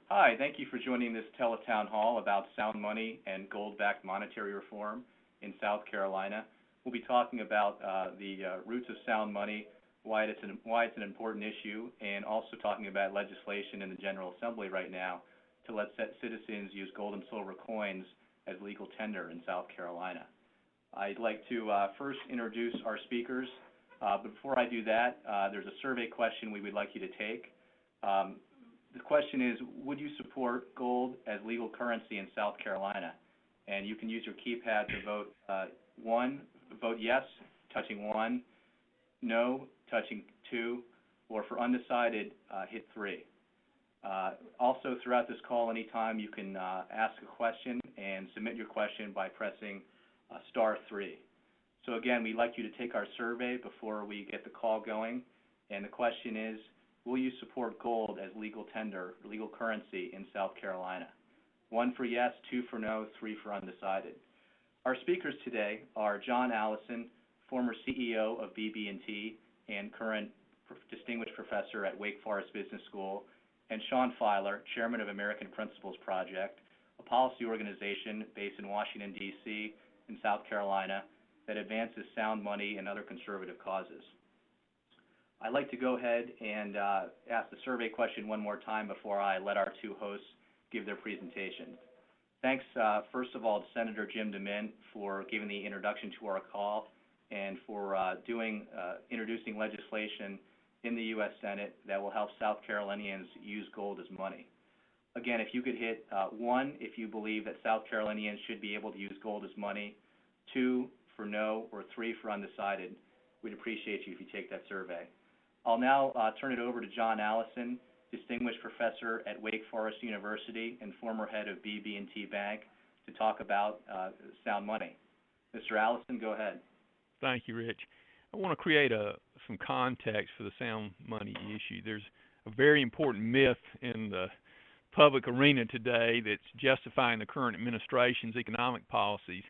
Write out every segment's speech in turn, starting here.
Hi, thank you for joining this Tele Townhall about sound money and gold-backed monetary reform in South Carolina. We'll be talking about the roots of sound money, why it's an important issue, and also talking about legislation in the General Assembly right now to let citizens use gold and silver coins as legal tender in South Carolina. I'd like to first introduce our speakers, but before I do that, there's a survey question we would like you to take. The question is, would you support gold as legal currency in South Carolina? And you can use your keypad to vote vote yes, touching 1, no, touching 2, or for undecided, hit 3. Also, throughout this call, anytime you can ask a question and submit your question by pressing *3. So again, we'd like you to take our survey before we get the call going. And the question is, will you support gold as legal tender, legal currency in South Carolina? 1 for yes, 2 for no, 3 for undecided. Our speakers today are John Allison, former CEO of BB&T and current distinguished professor at Wake Forest Business School, and Sean Fieler, chairman of American Principles Project, a policy organization based in Washington, D.C. and South Carolina that advances sound money and other conservative causes. I'd like to go ahead and ask the survey question one more time before I let our two hosts give their presentations. Thanks, first of all, to Senator Jim DeMint for giving the introduction to our call and for introducing legislation in the U.S. Senate that will help South Carolinians use gold as money. Again, if you could hit 1 if you believe that South Carolinians should be able to use gold as money, 2 for no, or 3 for undecided, we'd appreciate you if you take that survey. I'll now turn it over to John Allison, distinguished professor at Wake Forest University and former head of BB&T Bank, to talk about sound money. Mr. Allison, go ahead. Thank you, Rich. I want to create some context for the sound money issue. There's a very important myth in the public arena today that's justifying the current administration's economic policies.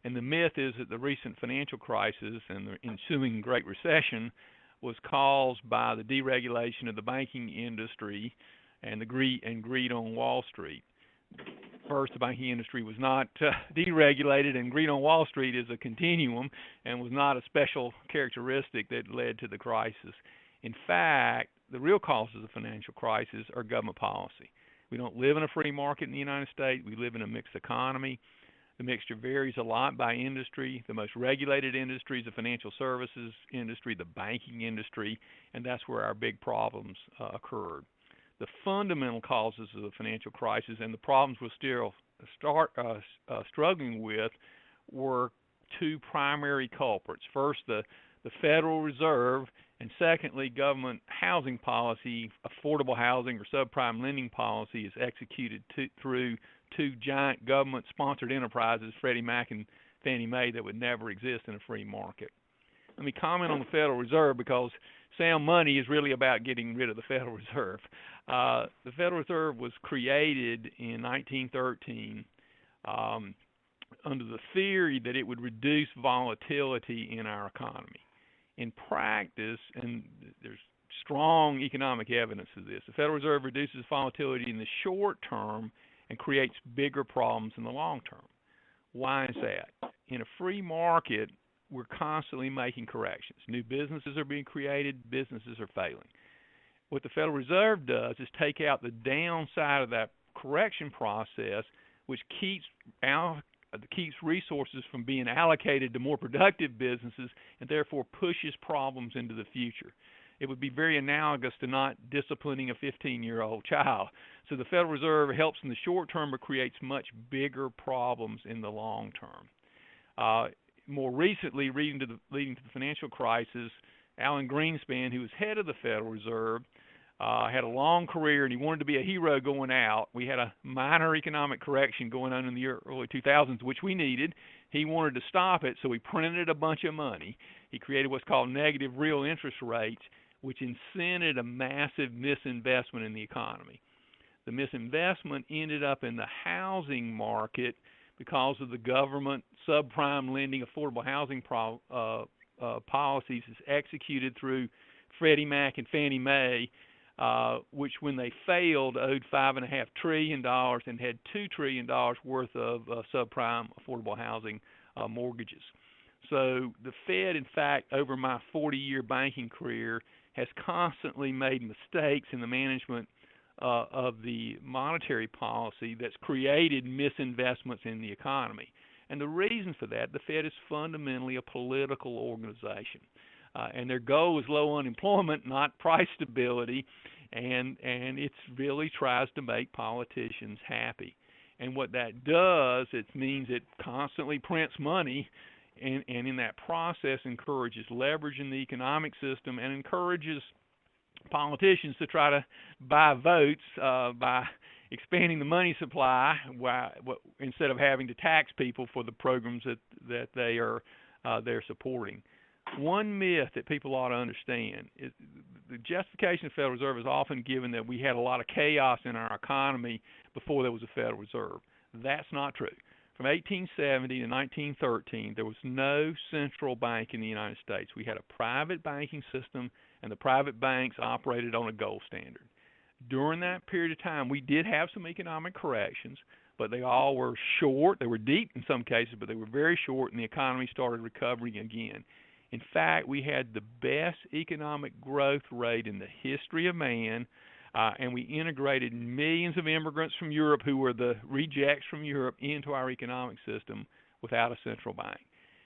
And the myth is that the recent financial crisis and the ensuing Great Recession was caused by the deregulation of the banking industry and the greed on Wall Street. First, the banking industry was not deregulated, and greed on Wall Street is a continuum and was not a special characteristic that led to the crisis. In fact, the real causes of the financial crisis are government policy. We don't live in a free market in the United States. We live in a mixed economy. The mixture varies a lot by industry. The most regulated industry is the financial services industry, the banking industry, and that's where our big problems occurred. The fundamental causes of the financial crisis and the problems we're still struggling with were two primary culprits. First, the Federal Reserve, and secondly, government housing policy, affordable housing or subprime lending policy, is executed through two giant government-sponsored enterprises, Freddie Mac and Fannie Mae, that would never exist in a free market. Let me comment on the Federal Reserve because sound money is really about getting rid of the Federal Reserve. The Federal Reserve was created in 1913 under the theory that it would reduce volatility in our economy. In practice, and there's strong economic evidence of this, the Federal Reserve reduces volatility in the short term and creates bigger problems in the long term. Why is that? In a free market, we're constantly making corrections. New businesses are being created, businesses are failing. What the Federal Reserve does is take out the downside of that correction process, which keeps resources from being allocated to more productive businesses and therefore pushes problems into the future. It would be very analogous to not disciplining a 15-year-old child. So the Federal Reserve helps in the short term but creates much bigger problems in the long term. More recently, leading to the financial crisis, Alan Greenspan, who was head of the Federal Reserve, had a long career and he wanted to be a hero going out. We had a minor economic correction going on in the early 2000s, which we needed. He wanted to stop it, so he printed a bunch of money. He created what's called negative real interest rates, which incented a massive misinvestment in the economy. The misinvestment ended up in the housing market because of the government subprime lending, affordable housing policies is executed through Freddie Mac and Fannie Mae. which when they failed owed $5.5 trillion and had $2 trillion worth of subprime affordable housing mortgages. So the Fed, in fact, over my 40-year banking career, has constantly made mistakes in the management of the monetary policy that's created misinvestments in the economy. And the reason for that, the Fed is fundamentally a political organization. And their goal is low unemployment, not price stability, and it really tries to make politicians happy. And what that does, it means it constantly prints money, and in that process encourages leverage in the economic system and encourages politicians to try to buy votes by expanding the money supply instead of having to tax people for the programs that they're supporting. One myth that people ought to understand is the justification of the Federal Reserve is often given that we had a lot of chaos in our economy before there was a Federal Reserve. That's not true. From 1870 to 1913, there was no central bank in the United States. We had a private banking system, and the private banks operated on a gold standard. During that period of time, we did have some economic corrections, but they all were short. They were deep in some cases, but they were very short, and the economy started recovering again. In fact, we had the best economic growth rate in the history of man, and we integrated millions of immigrants from Europe who were the rejects from Europe into our economic system without a central bank.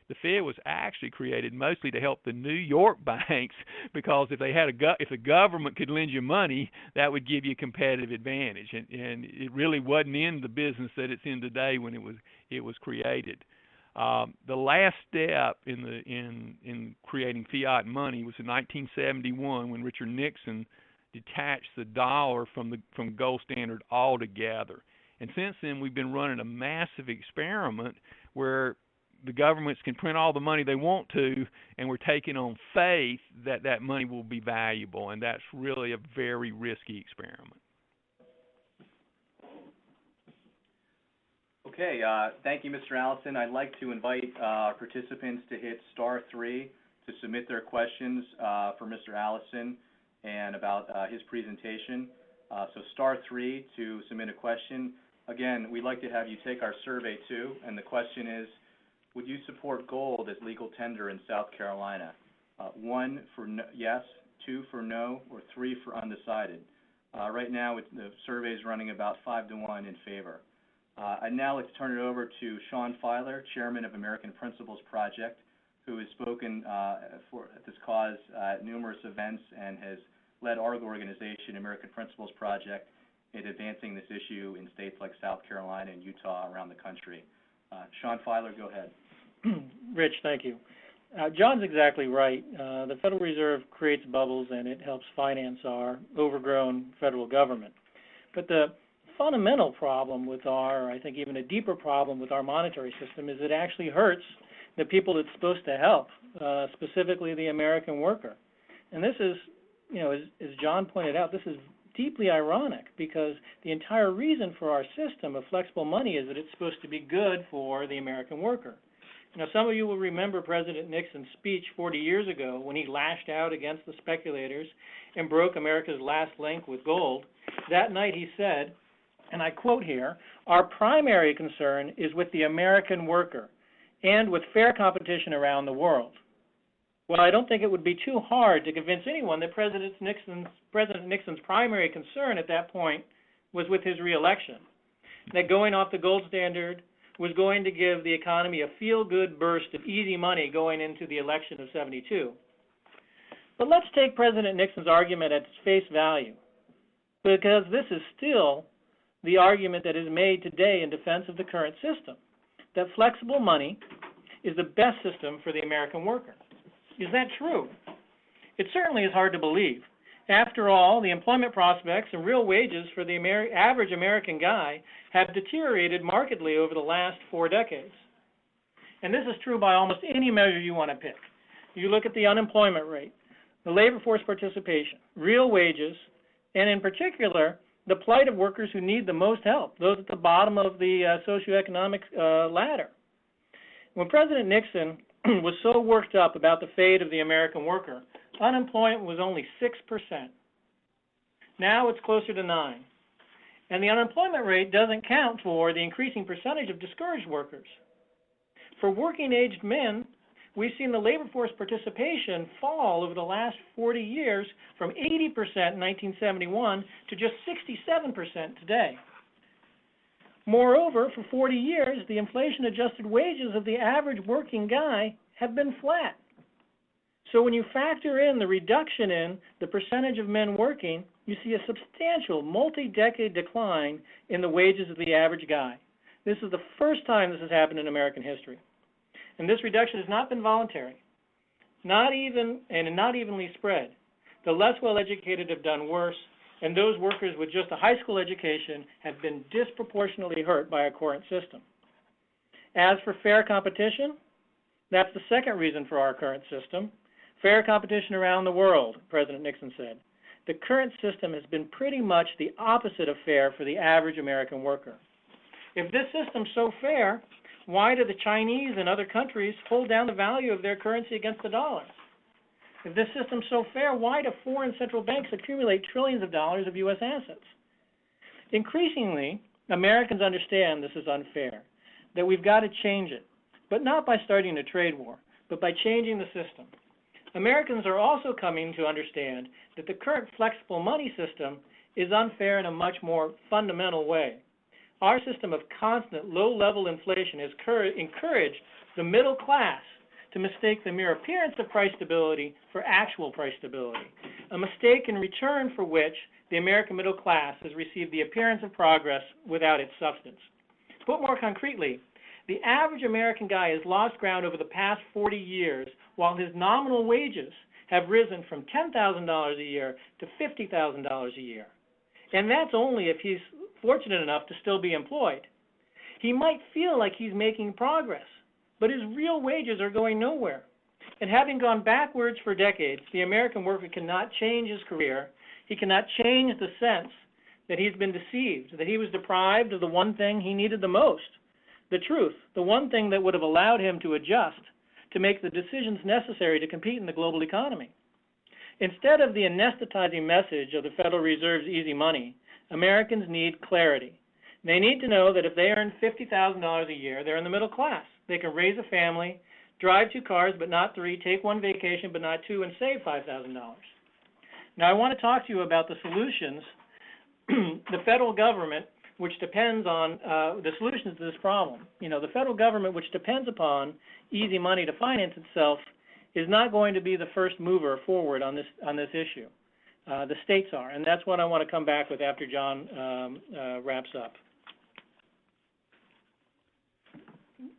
The Fed was actually created mostly to help the New York banks, because if the government could lend you money, that would give you a competitive advantage, and it really wasn't in the business that it's in today when it was created. The last step in creating fiat money was in 1971 when Richard Nixon detached the dollar from gold standard altogether. And since then, we've been running a massive experiment where the governments can print all the money they want to, and we're taking on faith that that money will be valuable, and that's really a very risky experiment. Okay, thank you, Mr. Allison. I'd like to invite participants to hit *3 to submit their questions for Mr. Allison and about his presentation. So *3 to submit a question. Again, we'd like to have you take our survey too, and the question is, would you support gold as legal tender in South Carolina? 1 for yes, 2 for no, or 3 for undecided. Right now, the survey is running about 5-1 in favor. I'd now like to turn it over to Sean Fieler, Chairman of American Principles Project, who has spoken at this cause at numerous events and has led our organization, American Principles Project, in advancing this issue in states like South Carolina and Utah around the country. Sean Fieler, go ahead. Rich, thank you. John's exactly right. The Federal Reserve creates bubbles and it helps finance our overgrown federal government. But the fundamental problem with I think even a deeper problem with our monetary system is it actually hurts the people it's supposed to help, specifically the American worker. And this is, as John pointed out, this is deeply ironic because the entire reason for our system of flexible money is that it's supposed to be good for the American worker. Now, some of you will remember President Nixon's speech 40 years ago when he lashed out against the speculators and broke America's last link with gold. That night he said, and I quote here, "Our primary concern is with the American worker and with fair competition around the world." Well, I don't think it would be too hard to convince anyone that President Nixon's primary concern at that point was with his reelection, that going off the gold standard was going to give the economy a feel-good burst of easy money going into the election of '72. But let's take President Nixon's argument at its face value, because this is still the argument that is made today in defense of the current system, that flexible money is the best system for the American worker. Is that true? It certainly is hard to believe. After all, the employment prospects and real wages for the average American guy have deteriorated markedly over the last 4 decades. And this is true by almost any measure you want to pick. You look at the unemployment rate, the labor force participation, real wages, and in particular, the plight of workers who need the most help, those at the bottom of the socioeconomic ladder. When President Nixon was so worked up about the fate of the American worker, unemployment was only 6%. Now it's closer to 9. And the unemployment rate doesn't count for the increasing percentage of discouraged workers. For working-aged men, we've seen the labor force participation fall over the last 40 years from 80% in 1971 to just 67% today. Moreover, for 40 years, the inflation-adjusted wages of the average working guy have been flat. So when you factor in the reduction in the percentage of men working, you see a substantial multi-decade decline in the wages of the average guy. This is the first time this has happened in American history. And this reduction has not been voluntary, not evenly spread. The less well-educated have done worse, and those workers with just a high school education have been disproportionately hurt by our current system. As for fair competition, that's the second reason for our current system. Fair competition around the world, President Nixon said. The current system has been pretty much the opposite of fair for the average American worker. If this system's so fair, why do the Chinese and other countries hold down the value of their currency against the dollar? If this system's so fair, why do foreign central banks accumulate trillions of dollars of U.S. assets? Increasingly, Americans understand this is unfair, that we've got to change it, but not by starting a trade war, but by changing the system. Americans are also coming to understand that the current flexible money system is unfair in a much more fundamental way. Our system of constant low-level inflation has encouraged the middle class to mistake the mere appearance of price stability for actual price stability, a mistake in return for which the American middle class has received the appearance of progress without its substance. Put more concretely, the average American guy has lost ground over the past 40 years while his nominal wages have risen from $10,000 a year to $50,000 a year. And that's only if he's fortunate enough to still be employed. He might feel like he's making progress, but his real wages are going nowhere. And having gone backwards for decades, the American worker cannot change his career. He cannot change the sense that he's been deceived, that he was deprived of the one thing he needed the most, the truth, the one thing that would have allowed him to adjust, to make the decisions necessary to compete in the global economy. Instead of the anesthetizing message of the Federal Reserve's easy money, Americans need clarity. They need to know that if they earn $50,000 a year, they're in the middle class. They can raise a family, drive 2 cars but not 3, take 1 vacation but not 2, and save $5,000. Now I want to talk to you about the solutions the federal government, which depends on the solutions to this problem. You know, the federal government, which depends upon easy money to finance itself, is not going to be the first mover forward on this issue. The states are, and that's what I want to come back with after John wraps up.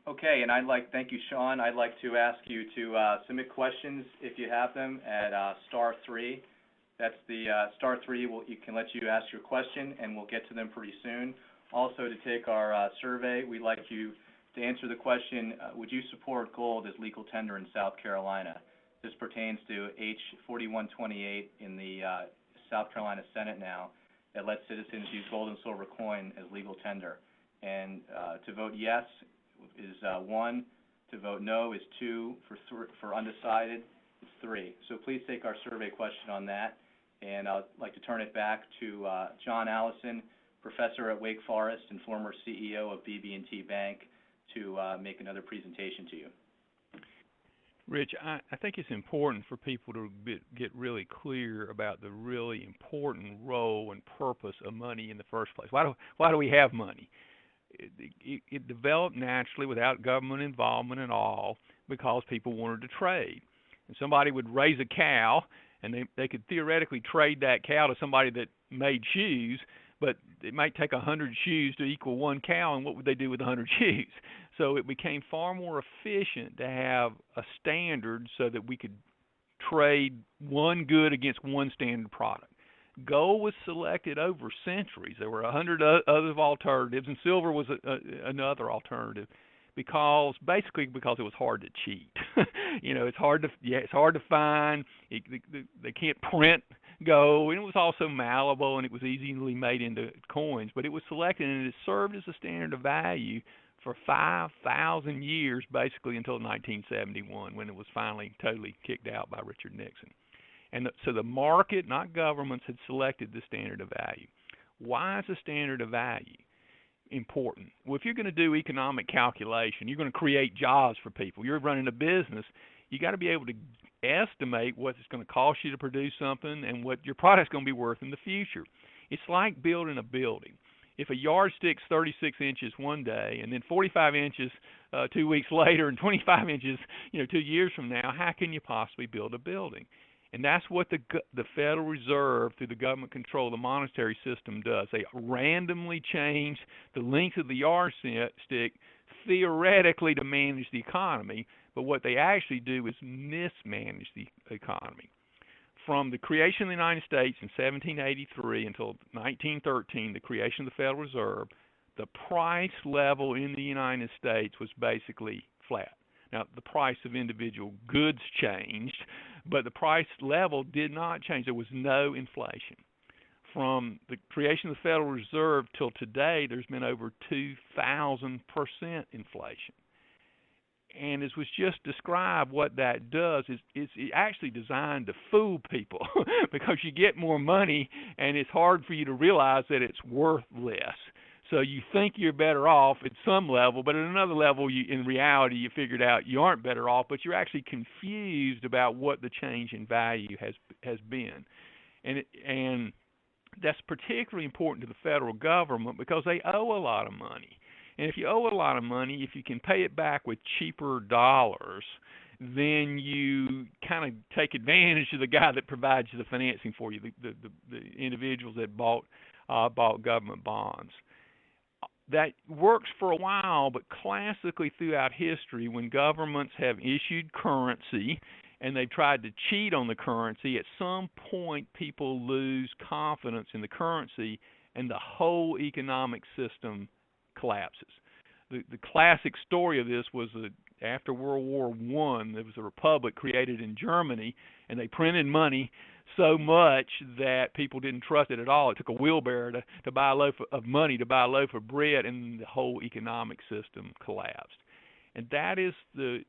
Okay, and thank you, Sean. I'd like to ask you to submit questions if you have them at *3. That's the *3. You can let you ask your question, and we'll get to them pretty soon. Also, to take our survey, we'd like you to answer the question, would you support gold as legal tender in South Carolina? This pertains to H 4128 in the South Carolina Senate now that lets citizens use gold and silver coin as legal tender. And to vote yes is 1, to vote no is 2, for undecided it's 3. So please take our survey question on that. And I'd like to turn it back to John Allison, professor at Wake Forest and former CEO of BB&T Bank, to make another presentation to you. Rich, I think it's important for people to get really clear about the really important role and purpose of money in the first place. Why do we have money? It developed naturally without government involvement at all because people wanted to trade. And somebody would raise a cow, and they could theoretically trade that cow to somebody that made shoes, but it might take 100 shoes to equal 1 cow, and what would they do with 100 shoes? So it became far more efficient to have a standard so that we could trade one good against one standard product. Gold was selected over centuries. There were 100 other alternatives, and silver was another alternative, basically because it was hard to cheat. You know, it's hard to find. They can't print gold, and it was also malleable, and it was easily made into coins. But it was selected, and it served as a standard of value for 5,000 years, basically until 1971, when it was finally totally kicked out by Richard Nixon. And so the market, not governments, had selected the standard of value. Why is the standard of value important? Well, if you're going to do economic calculation, you're going to create jobs for people, you're running a business, you got to be able to estimate what it's going to cost you to produce something and what your product's going to be worth in the future. It's like building a building. If a yardstick's 36 inches one day and then 45 inches 2 weeks later and 25 inches, 2 years from now, how can you possibly build a building? And that's what the Federal Reserve, through the government control of the monetary system, does. They randomly change the length of the yardstick theoretically to manage the economy, but what they actually do is mismanage the economy. From the creation of the United States in 1783 until 1913, the creation of the Federal Reserve, the price level in the United States was basically flat. Now, the price of individual goods changed, but the price level did not change. There was no inflation. From the creation of the Federal Reserve till today, there's been over 2,000% inflation. And as was just described, what that does is it's actually designed to fool people because you get more money and it's hard for you to realize that it's worth less. So you think you're better off at some level, but at another level, in reality, you figured out you aren't better off, but you're actually confused about what the change in value has been. And that's particularly important to the federal government because they owe a lot of money. And if you owe a lot of money, if you can pay it back with cheaper dollars, then you kind of take advantage of the guy that provides you the financing for you, the individuals that bought government bonds. That works for a while, but classically throughout history, when governments have issued currency and they've tried to cheat on the currency, at some point people lose confidence in the currency and the whole economic system collapses. The classic story of this was after World War I, there was a republic created in Germany, and they printed money so much that people didn't trust it at all. It took a wheelbarrow to buy a loaf of money, to buy a loaf of bread, and the whole economic system collapsed. And that is the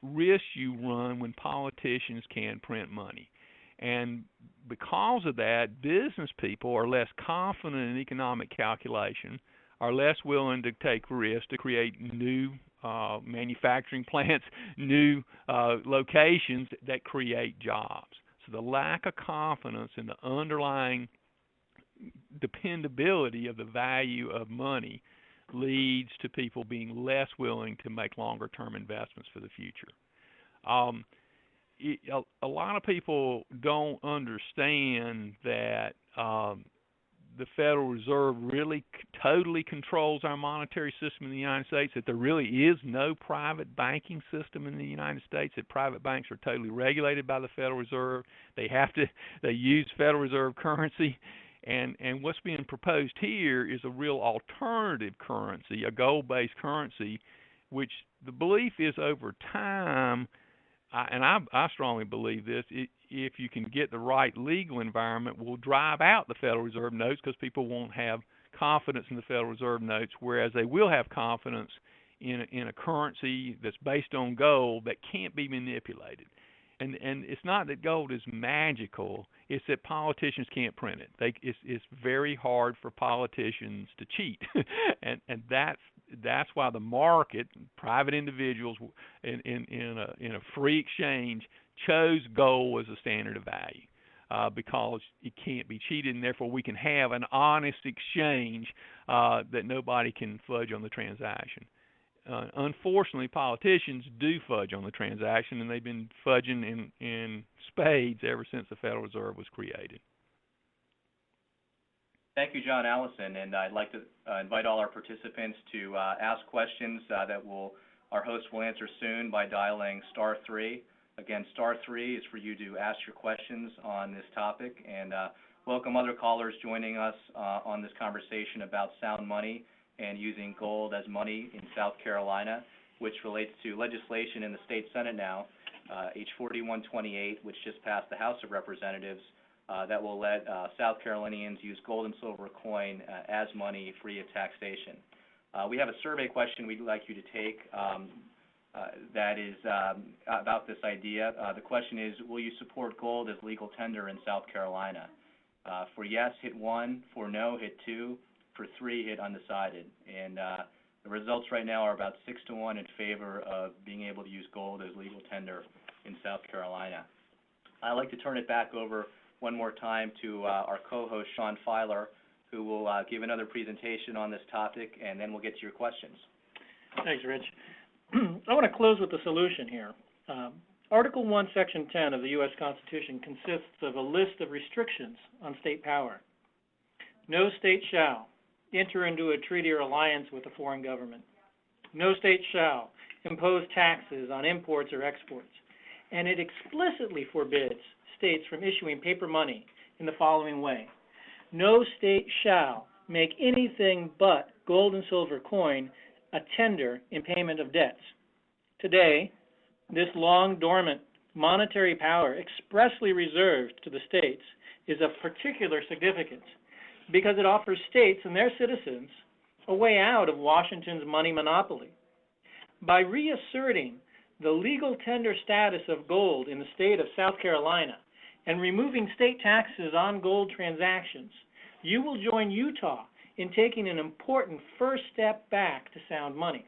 risk you run when politicians can print money. And because of that, business people are less confident in economic calculation, are less willing to take risks to create new manufacturing plants, new locations that create jobs. So the lack of confidence in the underlying dependability of the value of money leads to people being less willing to make longer-term investments for the future. A lot of people don't understand that the Federal Reserve really totally controls our monetary system in the United States, that there really is no private banking system in the United States, that private banks are totally regulated by the Federal Reserve. They use Federal Reserve currency. And what's being proposed here is a real alternative currency, a gold-based currency, which the belief is over time, and I strongly believe this, if you can get the right legal environment, will drive out the Federal Reserve notes because people won't have confidence in the Federal Reserve notes, whereas they will have confidence in a currency that's based on gold that can't be manipulated. And it's not that gold is magical, it's that politicians can't print it. It's very hard for politicians to cheat. and that's why the market, private individuals in a free exchange, chose gold as a standard of value because it can't be cheated, and therefore we can have an honest exchange that nobody can fudge on the transaction. Unfortunately, politicians do fudge on the transaction, and they've been fudging in spades ever since the Federal Reserve was created. Thank you, John. Allison, and I'd like to invite all our participants to ask questions that our host will answer soon by dialing *3. Again, *3 is for you to ask your questions on this topic, and welcome other callers joining us on this conversation about sound money and using gold as money in South Carolina, which relates to legislation in the state Senate now, H 4128, which just passed the House of Representatives, that will let South Carolinians use gold and silver coin as money free of taxation. We have a survey question we'd like you to take. that is about this idea. The question is, will you support gold as legal tender in South Carolina? For yes, hit 1. For no, hit 2. For 3, hit undecided. And the results right now are about 6-1 in favor of being able to use gold as legal tender in South Carolina. I'd like to turn it back over one more time to our co-host, Sean Fieler, who will give another presentation on this topic, and then we'll get to your questions. Thanks, Rich. I want to close with the solution here. Article 1, Section 10 of the U.S. Constitution consists of a list of restrictions on state power. No state shall enter into a treaty or alliance with a foreign government. No state shall impose taxes on imports or exports. And it explicitly forbids states from issuing paper money in the following way. No state shall make anything but gold and silver coin a tender in payment of debts. Today, this long dormant monetary power expressly reserved to the states is of particular significance because it offers states and their citizens a way out of Washington's money monopoly. By reasserting the legal tender status of gold in the state of South Carolina and removing state taxes on gold transactions, you will join Utah in taking an important first step back to sound money.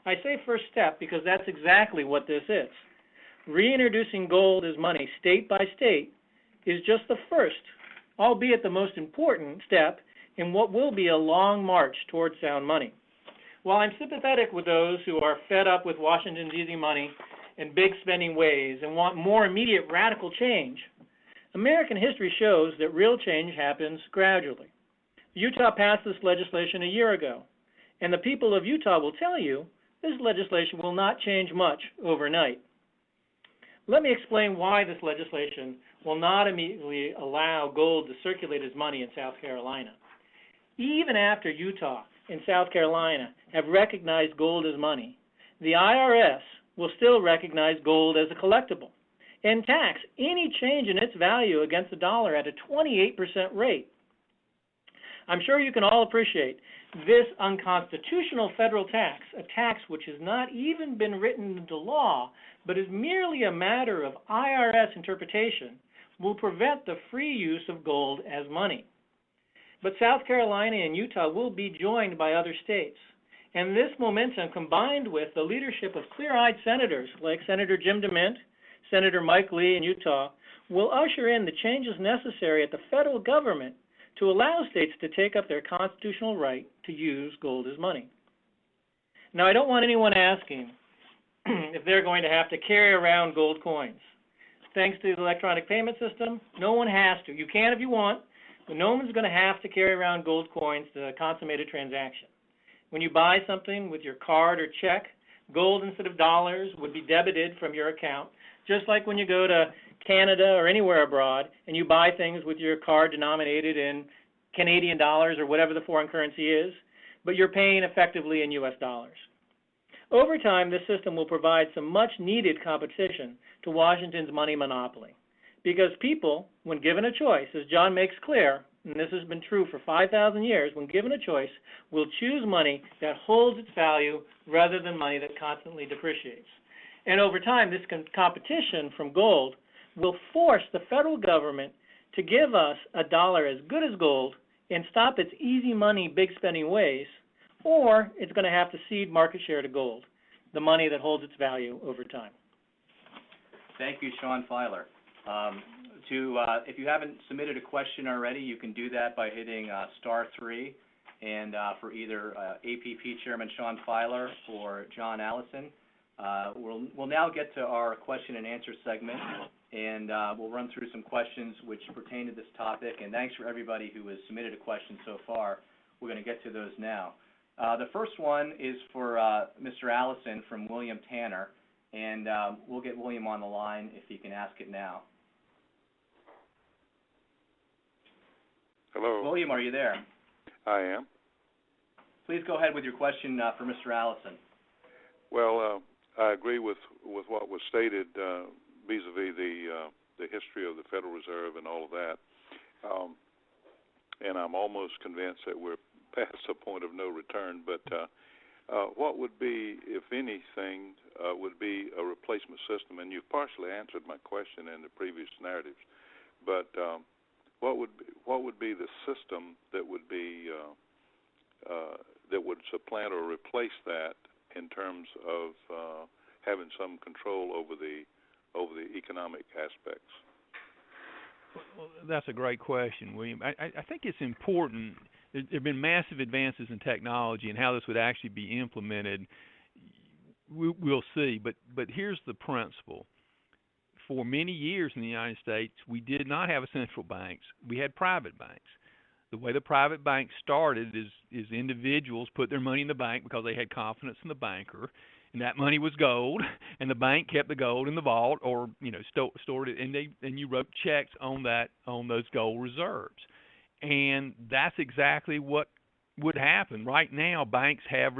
I say first step because that's exactly what this is. Reintroducing gold as money state by state is just the first, albeit the most important step in what will be a long march towards sound money. While I'm sympathetic with those who are fed up with Washington's easy money and big spending ways and want more immediate radical change, American history shows that real change happens gradually. Utah passed this legislation a year ago, and the people of Utah will tell you this legislation will not change much overnight. Let me explain why this legislation will not immediately allow gold to circulate as money in South Carolina. Even after Utah and South Carolina have recognized gold as money, the IRS will still recognize gold as a collectible and tax any change in its value against the dollar at a 28% rate. I'm sure you can all appreciate this unconstitutional federal tax, a tax which has not even been written into law, but is merely a matter of IRS interpretation, will prevent the free use of gold as money. But South Carolina and Utah will be joined by other states. And this momentum, combined with the leadership of clear-eyed senators like Senator Jim DeMint, Senator Mike Lee in Utah, will usher in the changes necessary at the federal government to allow states to take up their constitutional right to use gold as money. Now, I don't want anyone asking if they're going to have to carry around gold coins. Thanks to the electronic payment system, no one has to. You can if you want, but no one's going to have to carry around gold coins to consummate a transaction. When you buy something with your card or check, gold instead of dollars would be debited from your account, just like when you go to Canada or anywhere abroad and you buy things with your card denominated in Canadian dollars or whatever the foreign currency is, but you're paying effectively in U.S. dollars. Over time, this system will provide some much-needed competition to Washington's money monopoly, because people, when given a choice, as John makes clear, and this has been true for 5,000 years, when given a choice, will choose money that holds its value rather than money that constantly depreciates. And over time, this competition from gold will force the federal government to give us a dollar as good as gold and stop its easy money, big spending ways, or it's going to have to cede market share to gold, the money that holds its value over time. Thank you, Sean Fieler. If you haven't submitted a question already, you can do that by hitting *3, and for either APP Chairman Sean Fieler or John Allison. We'll now get to our question and answer segment, and we'll run through some questions which pertain to this topic. And thanks for everybody who has submitted a question so far. We're going to get to those now. The first one is for Mr. Allison from William Tanner, and we'll get William on the line if he can ask it now. Hello. William, are you there? I am. Please go ahead with your question for Mr. Allison. Well, I agree with what was stated vis-a-vis the history of the Federal Reserve and all of that. And I'm almost convinced that we're past the point of no return. But what would be, if anything, would be a replacement system? And you've partially answered my question in the previous narratives, but what would be the system that would be that would supplant or replace that in terms of having some control over the economic aspects? Well, that's a great question, William. I think it's important. There have been massive advances in technology, and how this would actually be implemented, we'll see. But here's the principle. For many years in the United States, we did not have a central banks. We had private banks. The way the private banks started is individuals put their money in the bank because they had confidence in the banker, and that money was gold, and the bank kept the gold in the vault, or stored it, and you wrote checks on those gold reserves. And that's exactly what would happen. Right now, banks have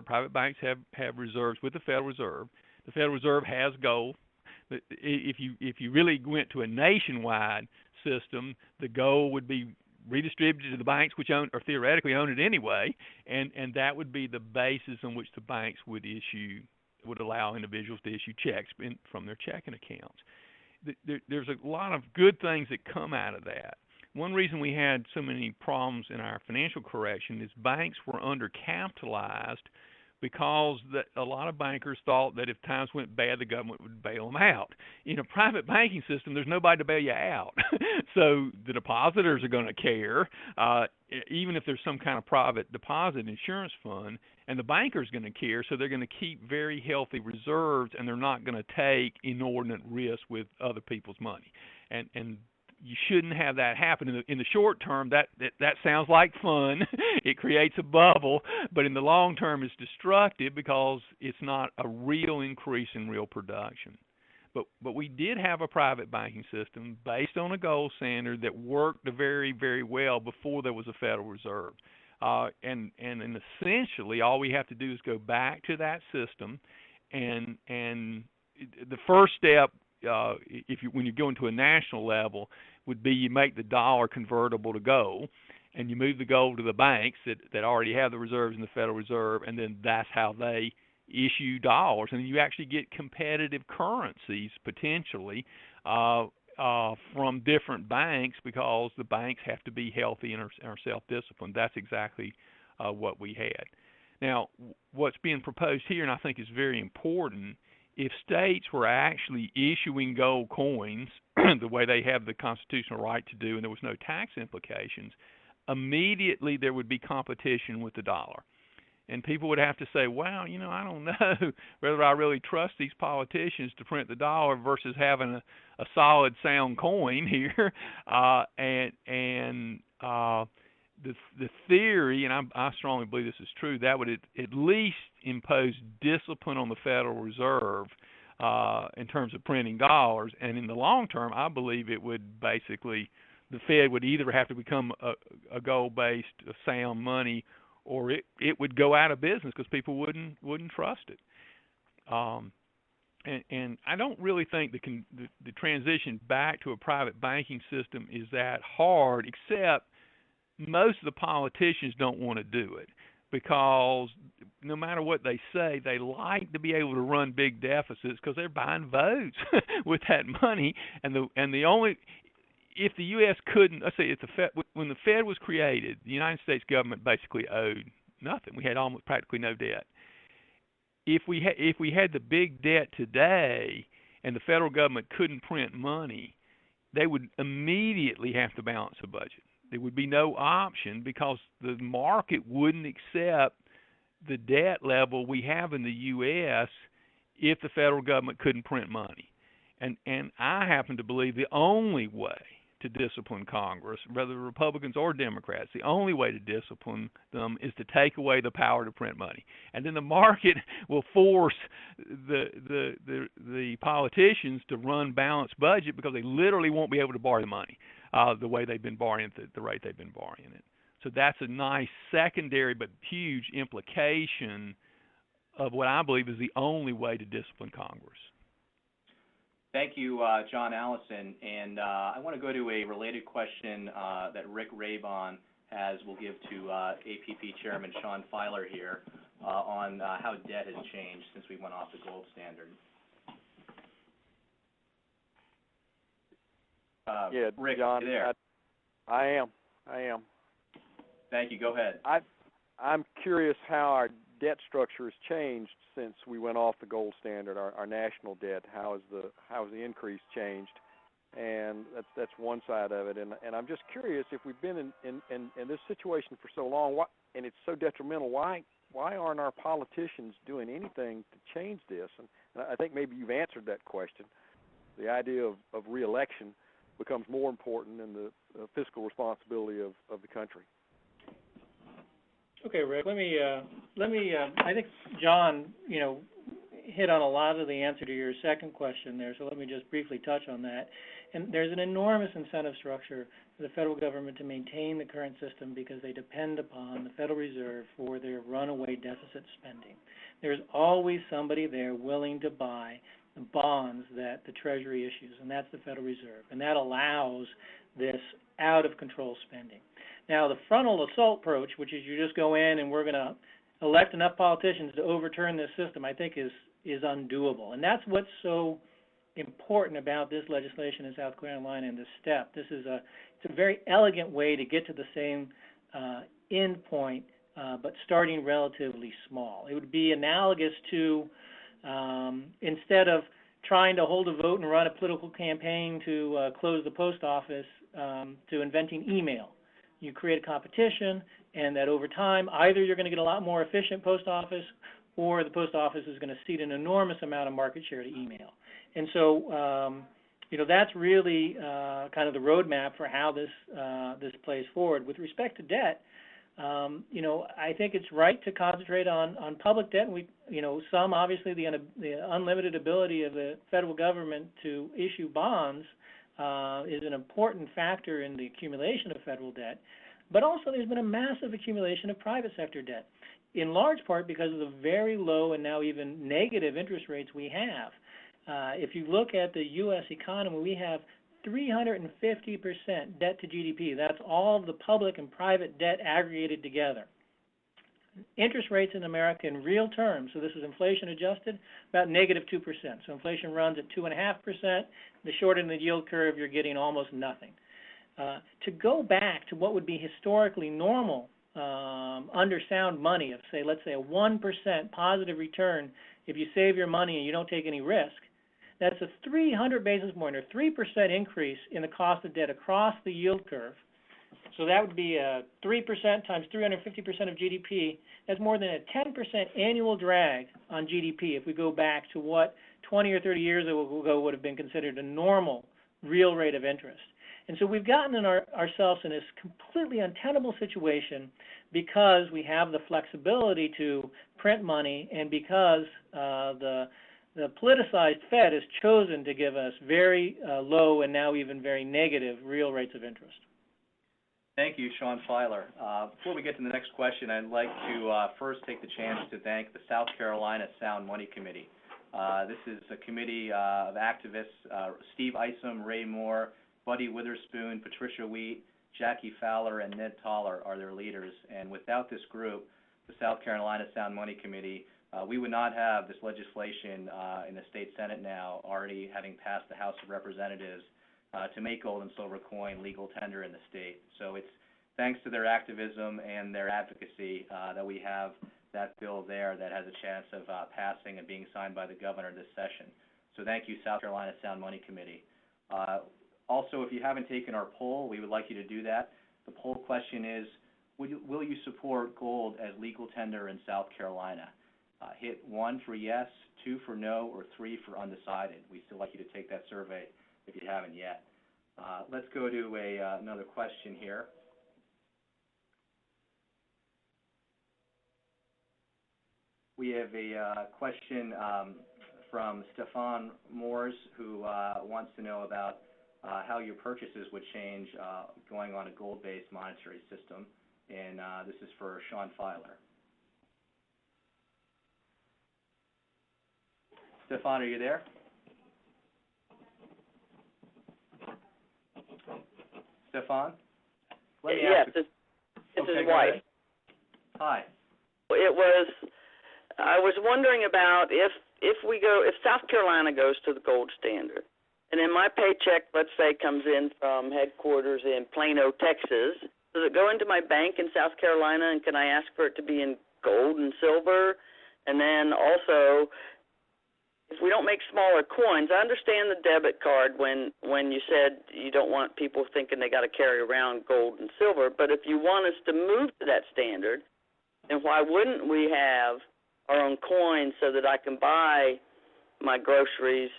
private banks have reserves with the Federal Reserve. The Federal Reserve has gold. If you really went to a nationwide system, the gold would be redistributed to the banks, which own or theoretically own it anyway, and that would be the basis on which the banks would allow individuals to issue checks from their checking accounts. There's a lot of good things that come out of that. One reason we had so many problems in our financial correction is banks were undercapitalized because a lot of bankers thought that if times went bad, the government would bail them out. In a private banking system, there's nobody to bail you out. So the depositors are going to care, even if there's some kind of private deposit insurance fund, and the banker's going to care, so they're going to keep very healthy reserves, and they're not going to take inordinate risk with other people's money. And you shouldn't have that happen. In the short term, that sounds like fun. It creates a bubble, but in the long term, it's destructive because it's not a real increase in real production. But we did have a private banking system based on a gold standard that worked very, very well before there was a Federal Reserve. And essentially, all we have to do is go back to that system, and the first step, when you go into a national level, would be you make the dollar convertible to gold, and you move the gold to the banks that already have the reserves in the Federal Reserve, and then that's how they issue dollars, and you actually get competitive currencies potentially from different banks, because the banks have to be healthy and are self-disciplined. That's exactly what we had. Now, what's being proposed here, and I think is very important, if states were actually issuing gold coins the way they have the constitutional right to do, and there was no tax implications, immediately there would be competition with the dollar. And people would have to say, wow, I don't know whether I really trust these politicians to print the dollar versus having a solid, sound coin here. The theory, and I strongly believe this is true, that would at least impose discipline on the Federal Reserve in terms of printing dollars. And in the long term, I believe it would basically, the Fed would either have to become a gold-based sound money, or it would go out of business because people wouldn't trust it. And I don't really think the transition back to a private banking system is that hard, except most of the politicians don't want to do it, because no matter what they say, they like to be able to run big deficits because they're buying votes with that money. And the only, if the U.S. couldn't, let's say when the Fed was created, the United States government basically owed nothing. We had almost practically no debt. If we had the big debt today and the federal government couldn't print money, they would immediately have to balance the budget. There would be no option because the market wouldn't accept the debt level we have in the U.S. if the federal government couldn't print money. And I happen to believe the only way to discipline Congress, whether Republicans or Democrats, the only way to discipline them is to take away the power to print money. And then the market will force the politicians to run balanced budget because they literally won't be able to borrow the money the way they've been borrowing it, the rate they've been borrowing it. So that's a nice secondary but huge implication of what I believe is the only way to discipline Congress. Thank you, John Allison. And I want to go to a related question that Rick Rabon we'll give to APP Chairman Sean Fieler here. on how debt has changed since we went off the gold standard. Yeah, Rick, John, you there? I am. Thank you. Go ahead. I'm curious how our debt structure has changed since we went off the gold standard. Our national debt, how has the increase changed? And that's one side of it. And I'm just curious, if we've been in this situation for so long, and it's so detrimental, why aren't our politicians doing anything to change this? And I think maybe you've answered that question. The idea of re-election becomes more important than the fiscal responsibility of the country. Okay, Rick. Let me. I think John, hit on a lot of the answer to your second question there. So let me just briefly touch on that. And there's an enormous incentive structure for the federal government to maintain the current system because they depend upon the Federal Reserve for their runaway deficit spending. There's always somebody there willing to buy the bonds that the Treasury issues, and that's the Federal Reserve, and that allows this out-of-control spending. Now, the frontal assault approach, which is you just go in and we're going to elect enough politicians to overturn this system, I think is undoable. And that's what's so important about this legislation in South Carolina and this step. It's a very elegant way to get to the same end point, but starting relatively small. It would be analogous to instead of trying to hold a vote and run a political campaign to close the post office, to inventing email. You create a competition, and that over time, either you're going to get a lot more efficient post office, or the post office is going to cede an enormous amount of market share to email. And so, that's really kind of the roadmap for how this plays forward. With respect to debt, I think it's right to concentrate on public debt. Some obviously the unlimited ability of the federal government to issue bonds is an important factor in the accumulation of federal debt. But also there's been a massive accumulation of private sector debt, in large part because of the very low and now even negative interest rates we have. If you look at the U.S. economy, we have 350% debt to GDP. That's all of the public and private debt aggregated together. Interest rates in America in real terms, so this is inflation adjusted, about negative 2%. So inflation runs at 2.5%. The short end of the yield curve, you're getting almost nothing. To go back to what would be historically normal under sound money of, let's say a 1% positive return if you save your money and you don't take any risk, that's a 300 basis point or 3% increase in the cost of debt across the yield curve. So that would be 3% times 350% of GDP. That's more than a 10% annual drag on GDP if we go back to what 20 or 30 years ago would have been considered a normal real rate of interest. And so we've gotten ourselves in this completely untenable situation because we have the flexibility to print money and because the politicized Fed has chosen to give us very low and now even very negative real rates of interest. Thank you, Sean Fieler. Before we get to the next question, I'd like to first take the chance to thank the South Carolina Sound Money Committee. This is a committee of activists, Steve Isom, Ray Moore, Buddy Witherspoon, Patricia Wheat, Jackie Fowler, and Ned Toller are their leaders. And without this group, the South Carolina Sound Money Committee, we would not have this legislation in the state Senate now already having passed the House of Representatives to make gold and silver coin legal tender in the state. So it's thanks to their activism and their advocacy that we have that bill there that has a chance of passing and being signed by the governor this session. So thank you, South Carolina Sound Money Committee. Also, if you haven't taken our poll, we would like you to do that. The poll question is, will you support gold as legal tender in South Carolina? Hit 1 for yes, 2 for no, or 3 for undecided. We'd still like you to take that survey if you haven't yet. Let's go to another question here. We have a question from Stefan Moores, who wants to know about how your purchases would change going on a gold-based monetary system. And this is for Sean Fieler. Stefan, are you there? Stefan? Yes, this is his wife. Hi. It was I was wondering about if South Carolina goes to the gold standard, and then my paycheck, let's say, comes in from headquarters in Plano, Texas, does it go into my bank in South Carolina, and can I ask for it to be in gold and silver? And then also, if we don't make smaller coins, I understand the debit card when you said you don't want people thinking they got to carry around gold and silver, but if you want us to move to that standard, then why wouldn't we have our own coins so that I can buy my groceries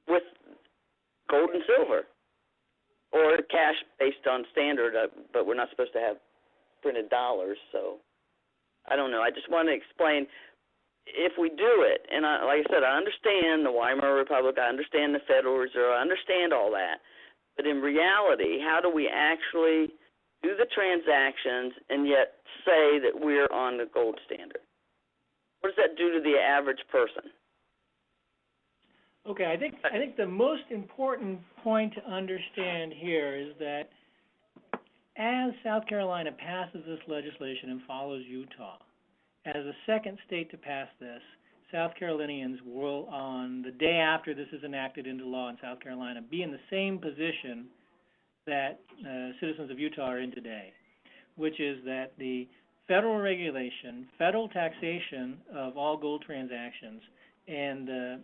with gold and silver, or cash based on standard, but we're not supposed to have printed dollars, so I don't know. I just want to explain, if we do it, and like I said, I understand the Weimar Republic, I understand the Federal Reserve, I understand all that, but in reality, how do we actually do the transactions and yet say that we're on the gold standard? What does that do to the average person? Okay, I think the most important point to understand here is that as South Carolina passes this legislation and follows Utah, as a second state to pass this, South Carolinians will, on the day after this is enacted into law in South Carolina, be in the same position that citizens of Utah are in today, which is that the federal regulation, federal taxation of all gold transactions, and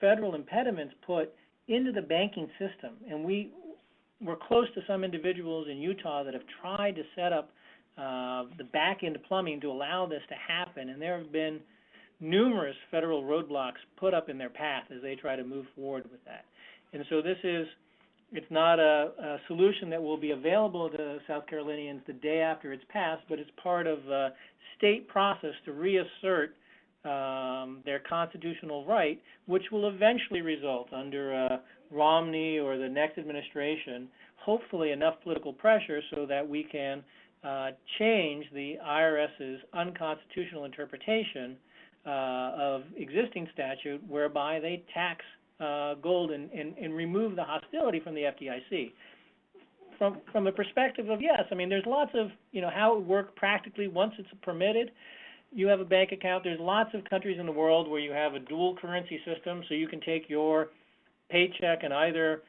federal impediments put into the banking system. And we're close to some individuals in Utah that have tried to set up the back-end plumbing to allow this to happen, and there have been numerous federal roadblocks put up in their path as they try to move forward with that. And so it's not a solution that will be available to South Carolinians the day after it's passed, but it's part of a state process to reassert their constitutional right, which will eventually result under Romney or the next administration, hopefully enough political pressure so that we can change the IRS's unconstitutional interpretation of existing statute whereby they tax gold and remove the hostility from the FDIC. From the perspective of, yes, I mean, there's lots of, how it would work practically once it's permitted. You have a bank account. There's lots of countries in the world where you have a dual currency system, so you can take your paycheck and either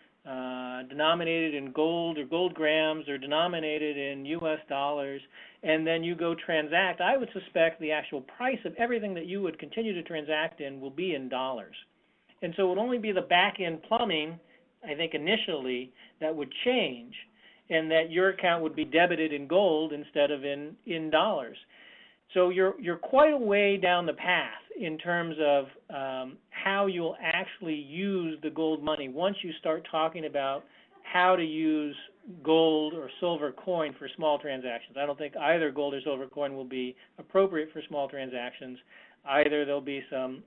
denominated in gold or gold grams or denominated in U.S. dollars, and then you go transact. I would suspect the actual price of everything that you would continue to transact in will be in dollars. And so it would only be the back-end plumbing, I think initially, that would change, and that your account would be debited in gold instead of in dollars. So you're quite a way down the path in terms of how you'll actually use the gold money once you start talking about how to use gold or silver coin for small transactions. I don't think either gold or silver coin will be appropriate for small transactions. Either there'll be some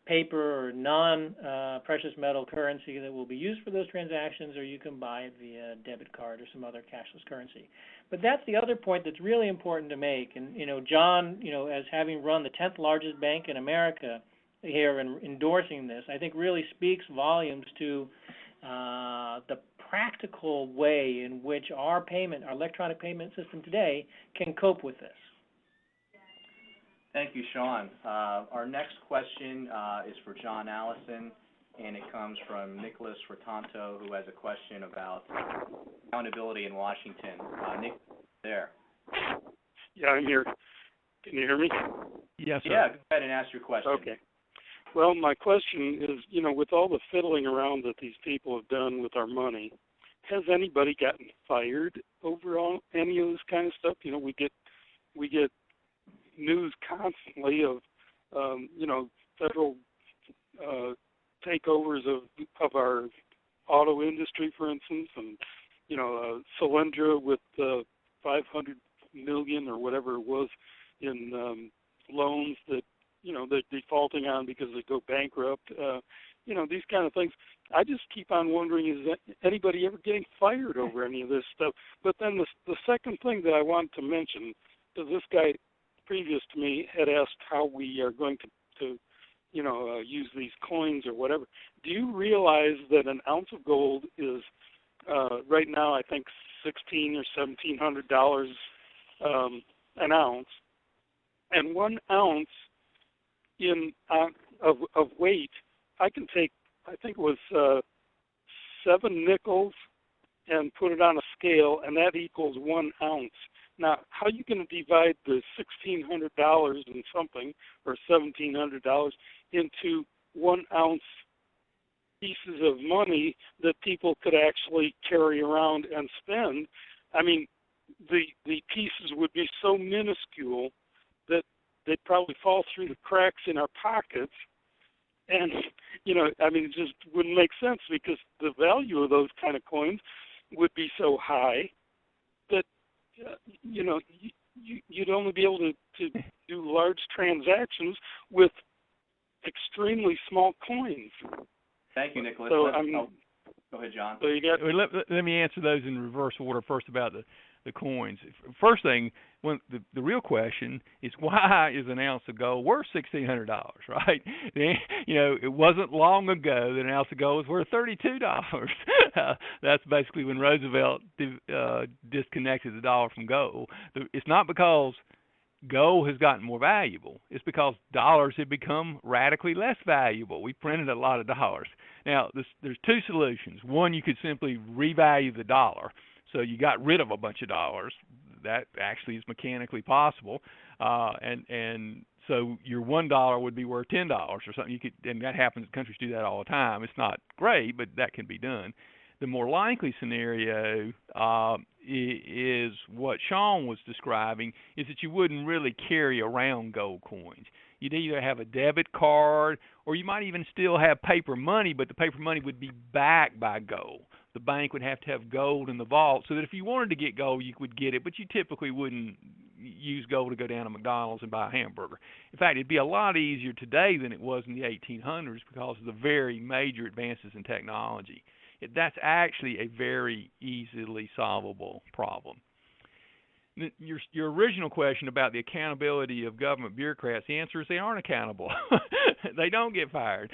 paper or non-precious metal currency that will be used for those transactions, or you can buy it via debit card or some other cashless currency. But that's the other point that's really important to make. And, John, as having run the 10th largest bank in America here and endorsing this, I think really speaks volumes to the practical way in which our electronic payment system today can cope with this. Thank you, Sean. Our next question is for John Allison, and it comes from Nicholas Rotanto, who has a question about accountability in Washington. Nick, there. Yeah, I'm here. Can you hear me? Yes, sir. Yeah, go ahead and ask your question. Okay. Well, my question is, with all the fiddling around that these people have done with our money, has anybody gotten fired over any of this kind of stuff? We get news constantly of federal takeovers of our auto industry, for instance, and Solyndra with $500 million or whatever it was in loans that they're defaulting on because they go bankrupt. These kind of things. I just keep on wondering, is that anybody ever getting fired over any of this stuff? But then the second thing that I want to mention is this guy previous to me had asked how we are going to use these coins or whatever. Do you realize that an ounce of gold is right now, I think, $1,600 or $1,700 an ounce, and 1 ounce of weight, I can take, I think it was 7 nickels and put it on a scale, and that equals 1 ounce. Now, how are you going to divide the $1,600 and something, or $1,700 into 1 ounce pieces of money that people could actually carry around and spend? I mean, the pieces would be so minuscule that they'd probably fall through the cracks in our pockets. And, I mean, it just wouldn't make sense, because the value of those kind of coins would be so high that, you'd only be able to do large transactions with extremely small coins. Thank you, Nicholas. So, go ahead, John. So you got. Let me answer those in reverse order. First, about the coins. First thing, the real question is, why is an ounce of gold worth $1,600? Right? It wasn't long ago that an ounce of gold was worth $32. That's basically when Roosevelt disconnected the dollar from gold. It's not because gold has gotten more valuable. It's because dollars have become radically less valuable. We printed a lot of dollars. Now, there's two solutions. One, you could simply revalue the dollar. So you got rid of a bunch of dollars. That actually is mechanically possible. And so your $1 would be worth $10 or something. And that happens. Countries do that all the time. It's not great, but that can be done. The more likely scenario is what Sean was describing, is that you wouldn't really carry around gold coins. You'd either have a debit card, or you might even still have paper money, but the paper money would be backed by gold. The bank would have to have gold in the vault, so that if you wanted to get gold, you would get it, but you typically wouldn't use gold to go down to McDonald's and buy a hamburger. In fact, it'd be a lot easier today than it was in the 1800s because of the very major advances in technology. That's actually a very easily solvable problem. Your original question about the accountability of government bureaucrats, the answer is they aren't accountable. They don't get fired.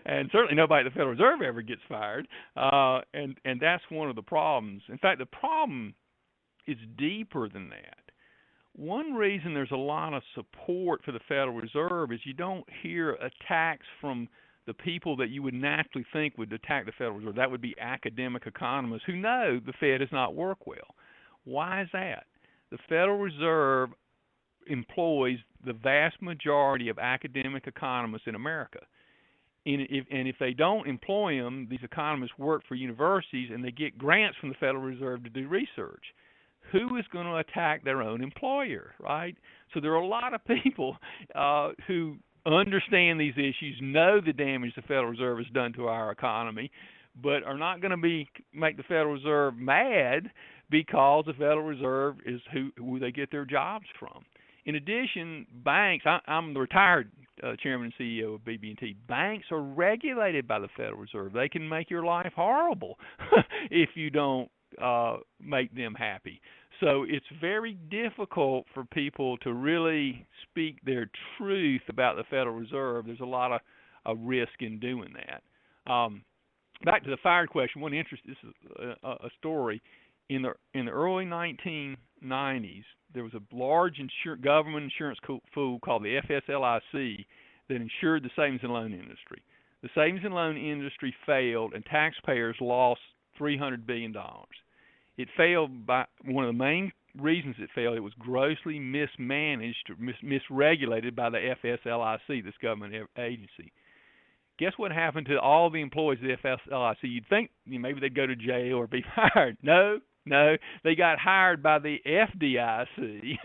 And certainly nobody at the Federal Reserve ever gets fired. And that's one of the problems. In fact, the problem is deeper than that. One reason there's a lot of support for the Federal Reserve is you don't hear attacks from the people that you would naturally think would attack the Federal Reserve. That would be academic economists who know the Fed does not work well. Why is that? The Federal Reserve employs the vast majority of academic economists in America. And if they don't employ them, these economists work for universities and they get grants from the Federal Reserve to do research. Who is going to attack their own employer, right? So there are a lot of people who understand these issues, know the damage the Federal Reserve has done to our economy, but are not going to make the Federal Reserve mad because the Federal Reserve is who they get their jobs from. In addition, banks, I'm the retired chairman and CEO of BB&T. Banks are regulated by the Federal Reserve. They can make your life horrible if you don't make them happy. So it's very difficult for people to really speak their truth about the Federal Reserve. There's a lot of risk in doing that. Back to the fired question. This is a story. In the early 1990s, there was a large government insurance pool called the FSLIC that insured the savings and loan industry. The savings and loan industry failed, and taxpayers lost $300 billion. It failed by one of the main reasons it failed. It was grossly mismanaged, misregulated by the FSLIC, this government agency. Guess what happened to all the employees of the FSLIC? You'd think maybe they'd go to jail or be fired. No, they got hired by the FDIC,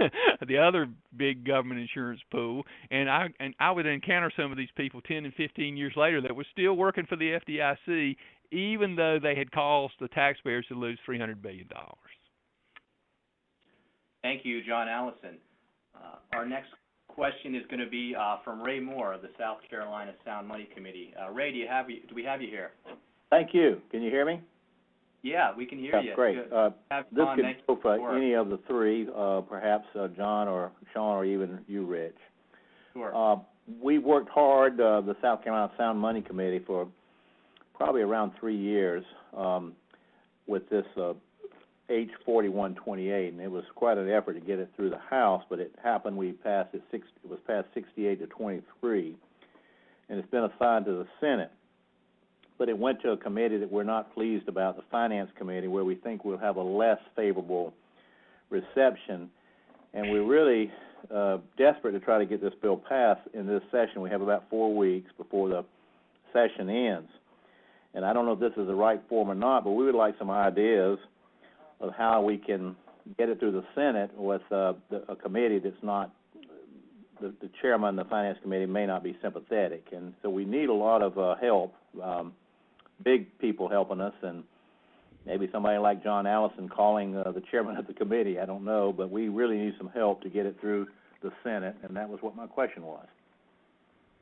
the other big government insurance pool. And I would encounter some of these people 10 and 15 years later that were still working for the FDIC, even though they had caused the taxpayers to lose $300 billion. Thank you, John Allison. Our next question is going to be from Ray Moore of the South Carolina Sound Money Committee. Ray, do we have you here? Thank you. Can you hear me? Yeah, we can hear you. Great. This could go for any of the three, perhaps John or Sean or even you, Rich. Sure. We worked hard, the South Carolina Sound Money Committee, for probably around 3 years with this H4128, and it was quite an effort to get it through the House, but it happened. It was passed 68 to 23, and it's been assigned to the Senate. But it went to a committee that we're not pleased about, the Finance Committee, where we think we'll have a less favorable reception, and we're really desperate to try to get this bill passed in this session. We have about 4 weeks before the session ends. And I don't know if this is the right form or not, but we would like some ideas of how we can get it through the Senate with a committee that's not, the chairman of the Finance Committee may not be sympathetic. And so we need a lot of help, big people helping us, and maybe somebody like John Allison calling the chairman of the committee. I don't know, but we really need some help to get it through the Senate, and that was what my question was.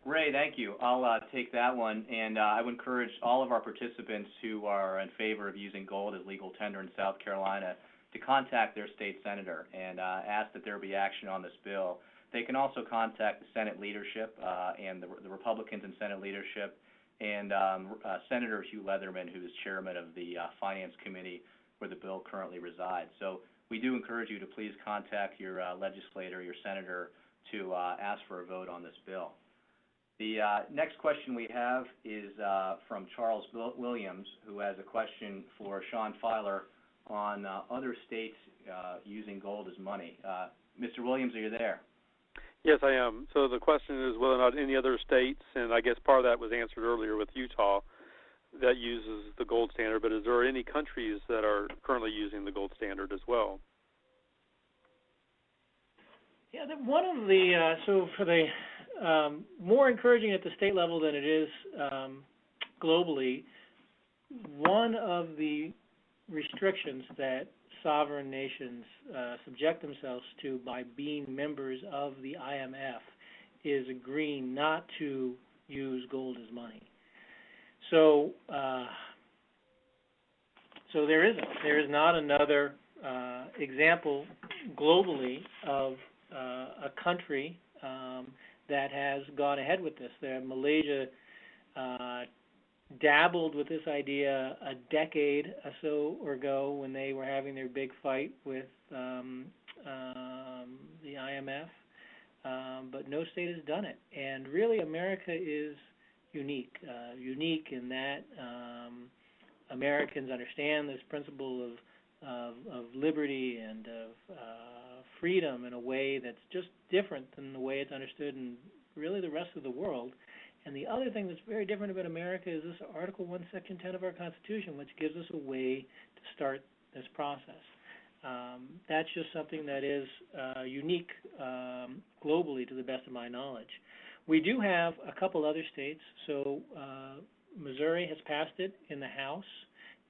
Ray, thank you. I'll take that one, and I would encourage all of our participants who are in favor of using gold as legal tender in South Carolina to contact their state senator and ask that there be action on this bill. They can also contact the Senate leadership and the Republicans in Senate leadership and Senator Hugh Leatherman, who is chairman of the Finance Committee where the bill currently resides. So we do encourage you to please contact your legislator, your senator, to ask for a vote on this bill. The next question we have is from Charles Williams, who has a question for Sean Fieler on other states using gold as money. Mr. Williams, are you there? Yes, I am. So the question is whether or not any other states, and I guess part of that was answered earlier with Utah, that uses the gold standard, but is there any countries that are currently using the gold standard as well? Yeah, one of the, so for the more encouraging at the state level than it is globally, one of the restrictions that sovereign nations subject themselves to by being members of the IMF is agreeing not to use gold as money. So, so there is not another example globally of a country that has gone ahead with this. Malaysia dabbled with this idea a decade or so ago when they were having their big fight with the IMF, but no state has done it. And really, America is unique in that Americans understand this principle of liberty and of freedom in a way that's just different than the way it's understood in really the rest of the world. And the other thing that's very different about America is this Article 1, Section 10 of our Constitution, which gives us a way to start this process. That's just something that is unique globally to the best of my knowledge. We do have a couple other states. So Missouri has passed it in the House.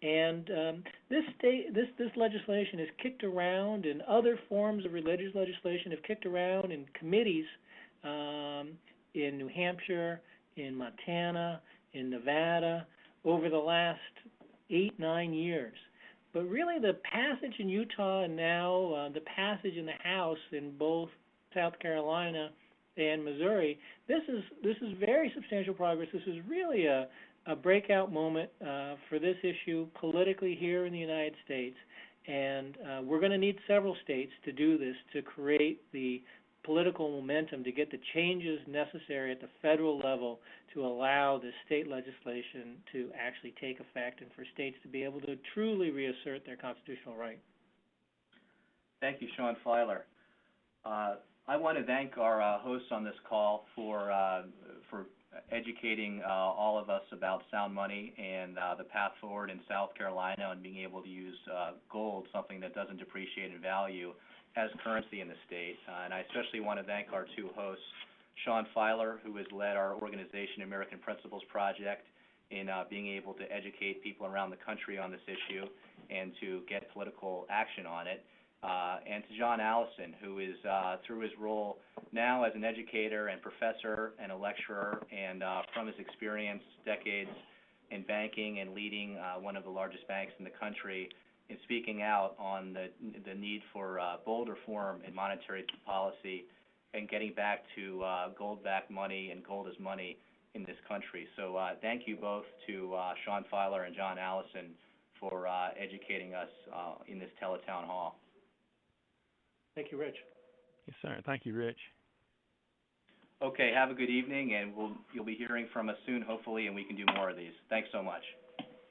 And this legislation is kicked around, and other forms of religious legislation have kicked around in committees in New Hampshire, in Montana, in Nevada, over the last 8-9 years. But really the passage in Utah and now the passage in the House in both South Carolina and Missouri, this is very substantial progress. This is really a breakout moment for this issue politically here in the United States, and we're going to need several states to do this to create the political momentum to get the changes necessary at the federal level to allow this state legislation to actually take effect and for states to be able to truly reassert their constitutional right. Thank you, Sean Fieler. I want to thank our hosts on this call for educating all of us about sound money and the path forward in South Carolina and being able to use gold, something that doesn't depreciate in value, as currency in the state. And I especially want to thank our two hosts, Sean Fieler, who has led our organization, American Principles Project, in being able to educate people around the country on this issue and to get political action on it. And to John Allison, who is, through his role now as an educator and professor and a lecturer, and from his experience, decades in banking and leading one of the largest banks in the country, in speaking out on the need for bold reform in monetary policy and getting back to gold-backed money and gold as money in this country. So thank you both to Sean Fieler and John Allison for educating us in this Tele Town Hall. Thank you, Rich. Yes, sir. Thank you, Rich. Okay, have a good evening, and you'll be hearing from us soon, hopefully, and we can do more of these. Thanks so much.